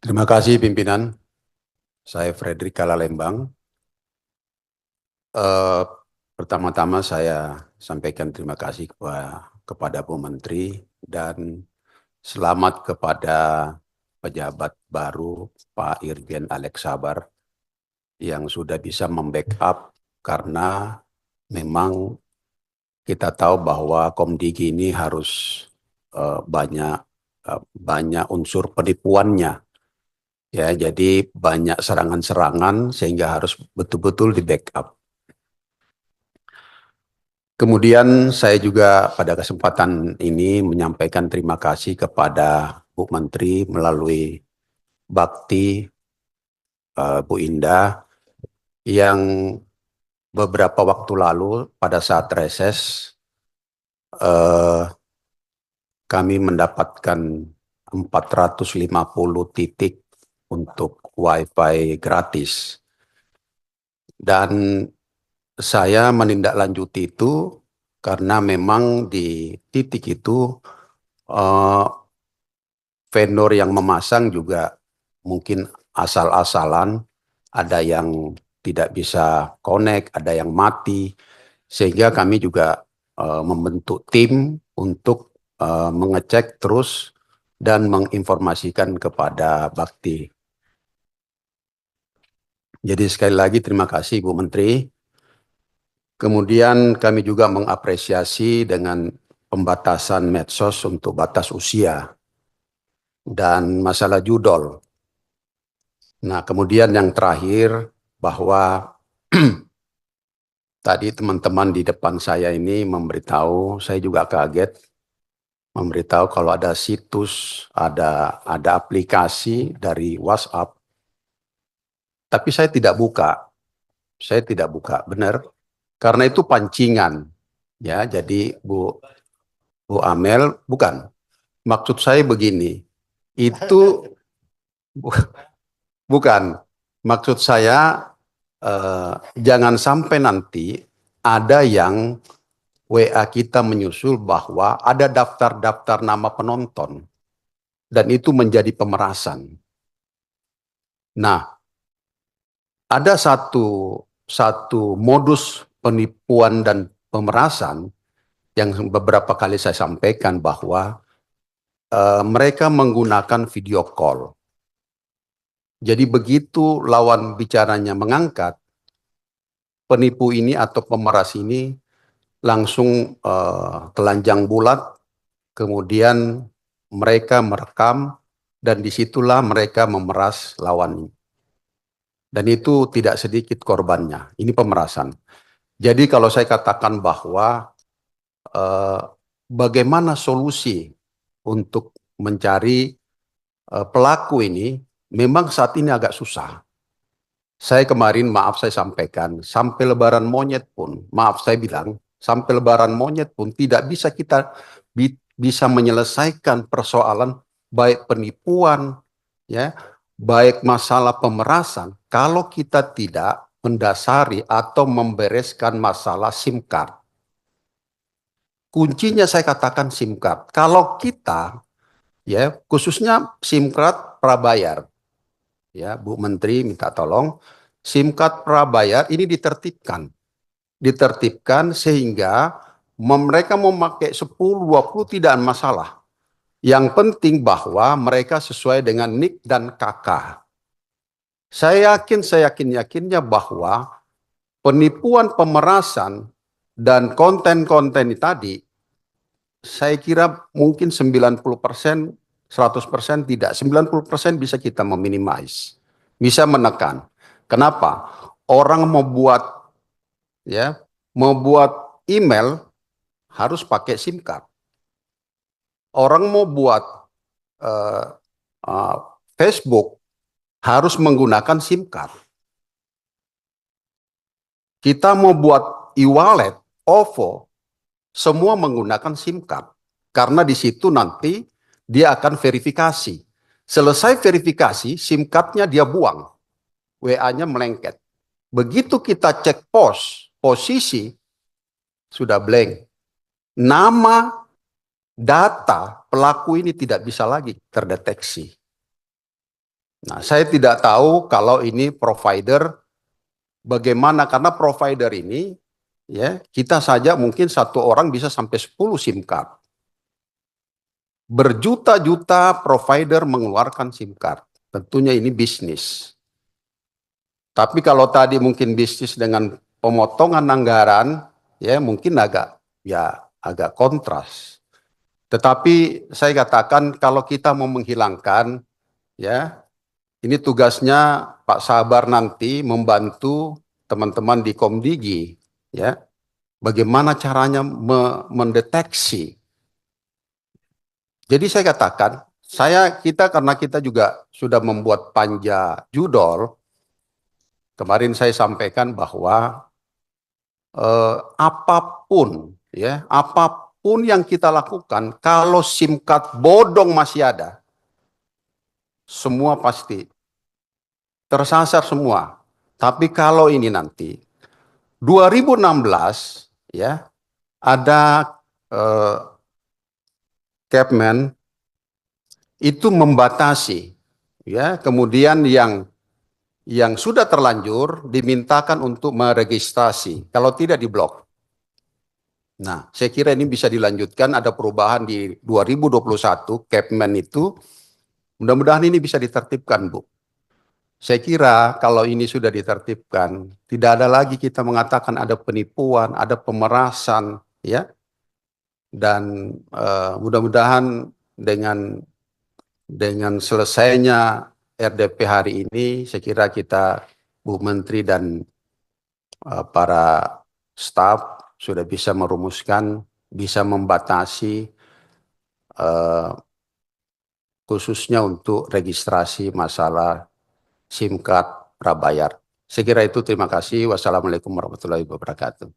Terima kasih pimpinan. Saya Fredrik Kalalembang. Eh, Pertama-tama saya sampaikan terima kasih kepada Bu Menteri dan selamat kepada pejabat baru Pak Irjen Alex Sabar yang sudah bisa membackup karena memang kita tahu bahwa Komdigi ini harus banyak unsur penipuannya. Ya, jadi banyak serangan-serangan sehingga harus betul-betul di backup. Kemudian saya juga pada kesempatan ini menyampaikan terima kasih kepada Bu Menteri melalui Bakti Bu Indah yang beberapa waktu lalu pada saat reses eh, kami mendapatkan 450 titik untuk WiFi gratis. Dan saya menindaklanjuti itu karena memang di titik itu eh, vendor yang memasang juga mungkin asal-asalan, ada yang tidak bisa connect, ada yang mati, sehingga kami juga membentuk tim untuk mengecek terus dan menginformasikan kepada Bakti. Jadi sekali lagi terima kasih Bu Menteri. Kemudian kami juga mengapresiasi dengan pembatasan medsos untuk batas usia dan masalah judol. Nah, kemudian yang terakhir bahwa tadi teman-teman di depan saya ini memberitahu, saya juga kaget, memberitahu kalau ada situs, ada aplikasi dari WhatsApp, tapi saya tidak buka, benar, karena itu pancingan, ya. Jadi Bu Amel, bukan. Maksud saya begini, itu bukan. Maksud saya jangan sampai nanti ada yang WA kita menyusul bahwa ada daftar-daftar nama penonton dan itu menjadi pemerasan. Nah, ada satu modus penipuan dan pemerasan yang beberapa kali saya sampaikan bahwa mereka menggunakan video call. Jadi begitu lawan bicaranya mengangkat, penipu ini atau pemeras ini langsung telanjang bulat, kemudian mereka merekam, dan disitulah mereka memeras lawannya. Dan itu tidak sedikit korbannya, ini pemerasan. Jadi kalau saya katakan bahwa eh, bagaimana solusi untuk mencari pelaku ini, memang saat ini agak susah. Saya kemarin, maaf saya sampaikan, sampai lebaran monyet pun, maaf saya bilang, sampai lebaran monyet pun tidak bisa kita bisa menyelesaikan persoalan baik penipuan, ya, baik masalah pemerasan, kalau kita tidak mendasari atau membereskan masalah SIM card. Kuncinya saya katakan SIM card. Kalau kita, ya, khususnya SIM card prabayar, ya, Bu Menteri minta tolong SIM card prabayar ini ditertibkan sehingga mereka mau pakai 10-20 tidak masalah. Yang penting bahwa mereka sesuai dengan NIK dan KK. Saya yakinnya bahwa penipuan pemerasan dan konten-konten tadi, saya kira mungkin 90%, 100% tidak. 90% bisa kita meminimize, bisa menekan. Kenapa? Orang ya, mau buat email harus pakai SIM card. Orang mau buat uh, uh, Facebook harus menggunakan SIM card. Kita mau buat e-wallet, OVO, semua menggunakan SIM card. Karena di situ nanti dia akan verifikasi. Selesai verifikasi, SIM card-nya dia buang. WA-nya melengket. Begitu kita cek posisi, sudah blank. Nama, data pelaku ini tidak bisa lagi terdeteksi. Nah, saya tidak tahu kalau ini provider bagaimana, karena provider ini ya kita saja mungkin satu orang bisa sampai 10 SIM card. Berjuta-juta provider mengeluarkan SIM card. Tentunya ini bisnis. Tapi kalau tadi mungkin bisnis dengan pemotongan anggaran, ya mungkin agak kontras. Tetapi saya katakan kalau kita mau menghilangkan, ya ini tugasnya Pak Sabar nanti membantu teman-teman di Komdigi, ya bagaimana caranya mendeteksi. Jadi saya katakan, karena kita juga sudah membuat panja judol. Kemarin saya sampaikan bahwa apapun yang kita lakukan, kalau SIM card bodong masih ada, semua pasti tersasar semua. Tapi kalau ini nanti 2016 ya ada Capman itu membatasi, ya kemudian yang sudah terlanjur dimintakan untuk meregistrasi, kalau tidak diblok. Nah, saya kira ini bisa dilanjutkan, ada perubahan di 2021, Capman itu, mudah-mudahan ini bisa ditertibkan, Bu. Saya kira kalau ini sudah ditertibkan, tidak ada lagi kita mengatakan ada penipuan, ada pemerasan, ya. Dan mudah-mudahan dengan selesainya RDP hari ini, saya kira kita, Bu Menteri dan para staf sudah bisa merumuskan, bisa membatasi khususnya untuk registrasi masalah SIM card prabayar. Saya kira itu, terima kasih. Wassalamualaikum warahmatullahi wabarakatuh.